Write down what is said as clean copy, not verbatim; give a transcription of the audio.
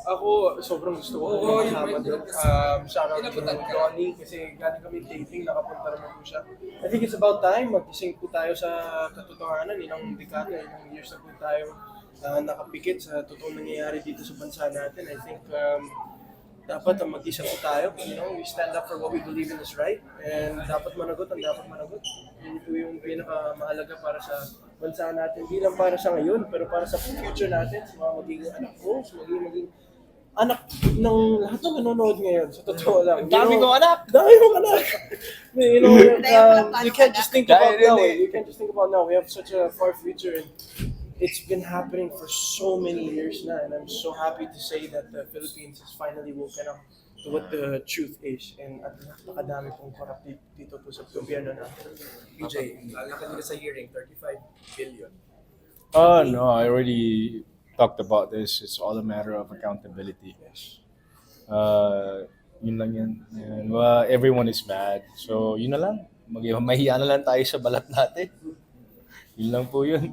Ako, sobrang gusto ko kasama doon. Shoutout to Ronnie kasi galing kami dating, nakapunta naman po siya. I think it's about time, magising po tayo sa katotohanan. Ilang dekada, ilang years na po tayo nakapikit sa totoong nangyayari dito sa bansa natin. I think dapat mag-isa po tayo. You know, we stand up for what we believe in is right. And dapat managot ang dapat managot. Yun po yung pinakamahalaga para sa bansa natin. Hindi lang para sa ngayon, pero para sa future natin, sa mga magiging anak ko, sa magiging anak ng lahat ng nanonood ngayon. Sa totoo lang. Dami kong anak! Dami kong anak! You know, you can't just think about now. You can't just think about now. We have such a far future. And it's been happening for so many years now. And I'm so happy to say that the Philippines has finally woken up to what the truth is. And at napakadami pong corrupt dito po sa gobyerno natin. BJ, lalaki nila sa hearing, 35 billion. Oh no, I already talked about this. It's all a matter of accountability. Yun lang yan. And, everyone is mad. So, yun na lang. Mahiya na lang tayo sa balat natin. Yun lang po yun.